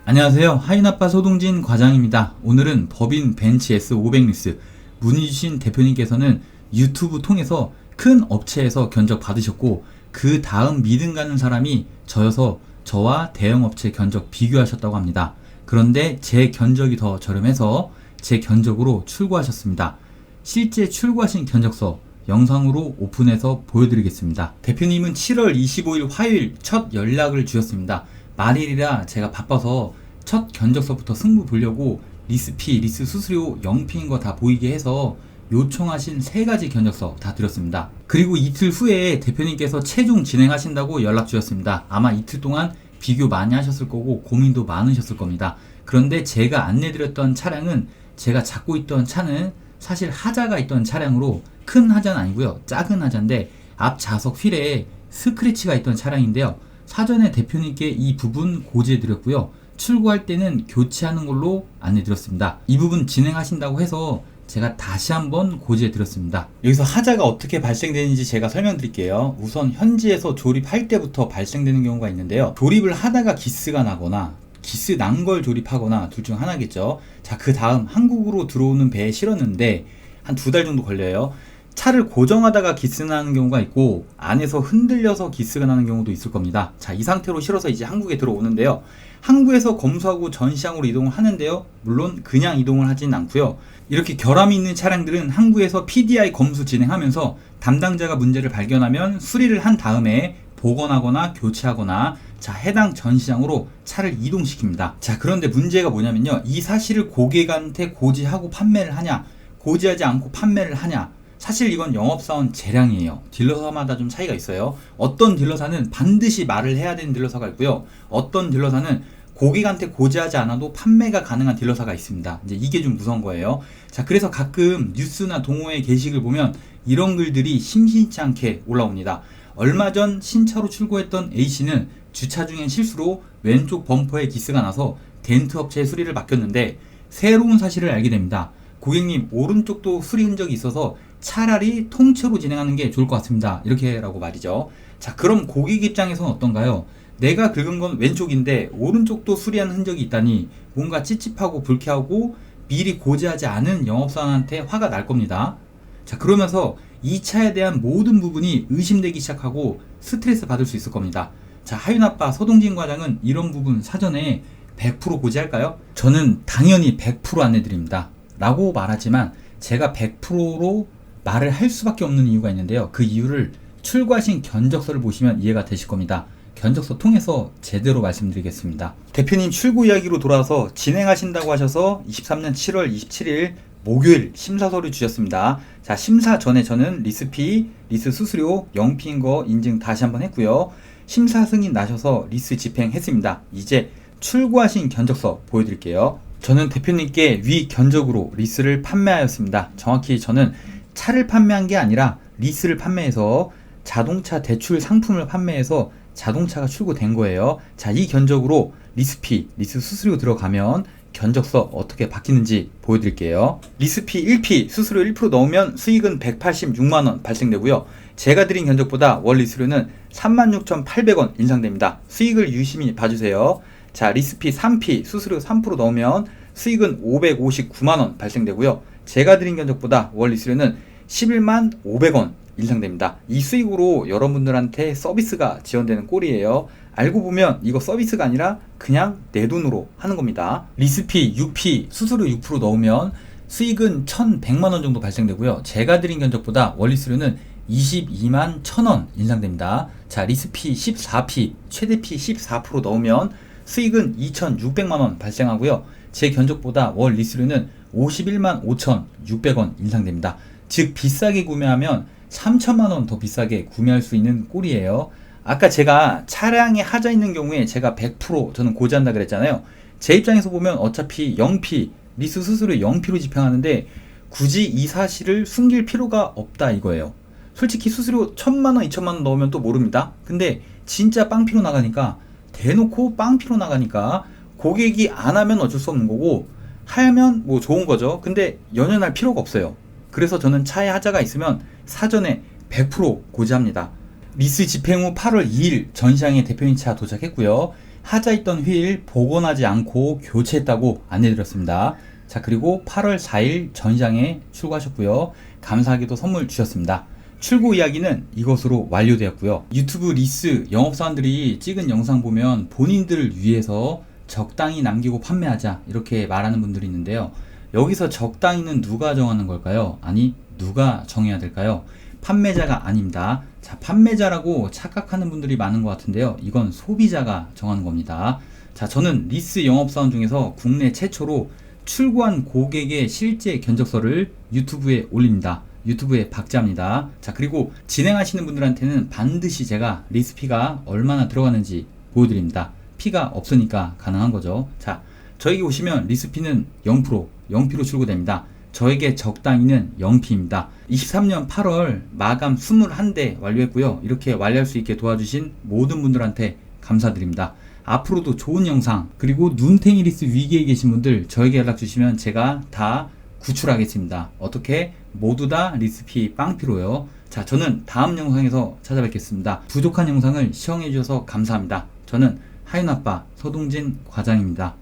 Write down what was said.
안녕하세요. 하이나빠 소동진 과장입니다. 오늘은 법인 벤츠 S500 리스 문의 주신 대표님께서는 유튜브 통해서 큰 업체에서 견적 받으셨고 그 다음 믿음 가는 사람이 저여서 저와 대형 업체 견적 비교하셨다고 합니다. 그런데 제 견적이 더 저렴해서 제 견적으로 출고하셨습니다. 실제 출고하신 견적서 영상으로 오픈해서 보여드리겠습니다. 대표님은 7월 25일 화요일 첫 연락을 주셨습니다. 말일이라 제가 바빠서 첫 견적서부터 승부 보려고 리스피, 리스 수수료, 영피인 거 다 보이게 해서 요청하신 3가지 견적서 다 드렸습니다. 그리고 이틀 후에 대표님께서 최종 진행하신다고 연락 주셨습니다. 아마 이틀 동안 비교 많이 하셨을 거고 고민도 많으셨을 겁니다. 그런데 제가 안내드렸던 차량은 제가 잡고 있던 차는 사실 하자가 있던 차량으로 큰 하자는 아니고요. 작은 하자인데 앞 좌석 휠에 스크래치가 있던 차량인데요. 사전에 대표님께 이 부분 고지해 드렸고요. 출고할 때는 교체하는 걸로 안내 드렸습니다. 이 부분 진행하신다고 해서 제가 다시 한번 고지해 드렸습니다. 여기서 하자가 어떻게 발생되는지 제가 설명드릴게요. 우선 현지에서 조립할 때부터 발생되는 경우가 있는데요. 조립을 하다가 기스가 나거나 기스 난 걸 조립하거나 둘 중 하나겠죠. 자, 그 다음 한국으로 들어오는 배에 실었는데 한 2달 정도 걸려요. 차를 고정하다가 기스 나는 경우가 있고 안에서 흔들려서 기스가 나는 경우도 있을 겁니다. 자, 이 상태로 실어서 이제 한국에 들어오는데요. 항구에서 검수하고 전시장으로 이동을 하는데요. 물론 그냥 이동을 하진 않고요. 이렇게 결함이 있는 차량들은 항구에서 PDI 검수 진행하면서 담당자가 문제를 발견하면 수리를 한 다음에 복원하거나 교체하거나 자, 해당 전시장으로 차를 이동시킵니다. 자, 그런데 문제가 뭐냐면요. 이 사실을 고객한테 고지하고 판매를 하냐, 고지하지 않고 판매를 하냐, 사실 이건 영업사원 재량이에요. 딜러사마다 좀 차이가 있어요. 어떤 딜러사는 반드시 말을 해야 되는 딜러사가 있고요. 어떤 딜러사는 고객한테 고지하지 않아도 판매가 가능한 딜러사가 있습니다. 이제 이게 좀 무서운 거예요. 자, 그래서 가끔 뉴스나 동호회 게시글 보면 이런 글들이 심심치 않게 올라옵니다. 얼마 전 신차로 출고했던 A씨는 주차 중엔 실수로 왼쪽 범퍼에 기스가 나서 덴트 업체에 수리를 맡겼는데 새로운 사실을 알게 됩니다. 고객님, 오른쪽도 수리 흔적이 있어서 차라리 통째로 진행하는 게 좋을 것 같습니다. 이렇게 라고 말이죠. 자, 그럼 고객 입장에서는 어떤가요? 내가 긁은 건 왼쪽인데 오른쪽도 수리한 흔적이 있다니 뭔가 찝찝하고 불쾌하고 미리 고지하지 않은 영업사원한테 화가 날 겁니다. 자, 그러면서 이 차에 대한 모든 부분이 의심되기 시작하고 스트레스 받을 수 있을 겁니다. 자, 하윤아빠 소동진 과장은 이런 부분 사전에 100% 고지할까요? 저는 당연히 100% 안내드립니다. 라고 말하지만 제가 100%로 말을 할 수밖에 없는 이유가 있는데요. 그 이유를 출고하신 견적서를 보시면 이해가 되실 겁니다. 견적서 통해서 제대로 말씀드리겠습니다. 대표님 출고 이야기로 돌아와서 진행하신다고 하셔서 23년 7월 27일 목요일 심사 서류 주셨습니다. 자, 심사 전에 저는 리스피, 리스 수수료, 영피인 거 인증 다시 한번 했고요. 심사 승인 나셔서 리스 집행했습니다. 이제 출고하신 견적서 보여드릴게요. 저는 대표님께 위 견적으로 리스를 판매하였습니다. 정확히 저는 차를 판매한 게 아니라 리스를 판매해서 자동차 대출 상품을 판매해서 자동차가 출고된 거예요. 자, 이 견적으로 리스피, 리스 수수료 들어가면 견적서 어떻게 바뀌는지 보여드릴게요. 리스피 1피 수수료 1% 넣으면 수익은 186만원 발생되고요. 제가 드린 견적보다 월 리스료는 36,800원 인상됩니다. 수익을 유심히 봐주세요. 자, 리스피 3피 수수료 3% 넣으면 수익은 559만원 발생되고요. 제가 드린 견적보다 월 리스료는 11만 500원 인상됩니다. 이 수익으로 여러분들한테 서비스가 지원되는 꼴이에요. 알고 보면 이거 서비스가 아니라 그냥 내 돈으로 하는 겁니다. 리스피 6피 수수료 6% 넣으면 수익은 1,100만원 정도 발생되고요. 제가 드린 견적보다 월 리스료는 22만 1,000원 인상됩니다. 자, 리스피 14피 최대피 14% 넣으면 수익은 2,600만원 발생하고요. 제 견적보다 월 리스료는 51만 5,600원 인상됩니다. 즉 비싸게 구매하면 3천만원 더 비싸게 구매할 수 있는 꼴이에요. 아까 제가 차량에 하자 있는 경우에 제가 100% 저는 고지한다 그랬잖아요. 제 입장에서 보면 어차피 0피 리스 수수료 0피로 집행하는데 굳이 이 사실을 숨길 필요가 없다 이거예요. 솔직히 수수료 1,000만원 2,000만원 넣으면 또 모릅니다. 근데 진짜 빵피로 나가니까 대놓고 빵피로 나가니까 고객이 안 하면 어쩔 수 없는 거고 하면 뭐 좋은 거죠. 근데 연연할 필요가 없어요. 그래서 저는 차에 하자가 있으면 사전에 100% 고지합니다. 리스 집행 후 8월 2일 전시장에 대표님 차 도착했고요. 하자 있던 휠 복원하지 않고 교체했다고 안내드렸습니다. 자, 그리고 8월 4일 전시장에 출고하셨고요. 감사하게도 선물 주셨습니다. 출고 이야기는 이것으로 완료되었고요. 유튜브 리스 영업사원들이 찍은 영상 보면 본인들을 위해서 적당히 남기고 판매하자 이렇게 말하는 분들이 있는데요. 여기서 적당히는 누가 정하는 걸까요? 아니, 누가 정해야 될까요? 판매자가 아닙니다. 자, 판매자라고 착각하는 분들이 많은 것 같은데요. 이건 소비자가 정하는 겁니다. 자, 저는 리스 영업사원 중에서 국내 최초로 출고한 고객의 실제 견적서를 유튜브에 올립니다. 유튜브에 박제합니다. 자, 그리고 진행하시는 분들한테는 반드시 제가 리스피가 얼마나 들어가는지 보여드립니다. 피가 없으니까 가능한 거죠. 자, 저에게 오시면 리스피는 0%로 출고됩니다. 저에게 적당히는 0피입니다. 23년 8월 마감 21대 완료했고요. 이렇게 완료할 수 있게 도와주신 모든 분들한테 감사드립니다. 앞으로도 좋은 영상, 그리고 눈탱이 리스 위기에 계신 분들 저에게 연락 주시면 제가 다 구출하겠습니다. 어떻게? 모두 다 리스피 빵피로요. 자, 저는 다음 영상에서 찾아뵙겠습니다. 부족한 영상을 시청해 주셔서 감사합니다. 저는 하윤아빠 서동진 과장입니다.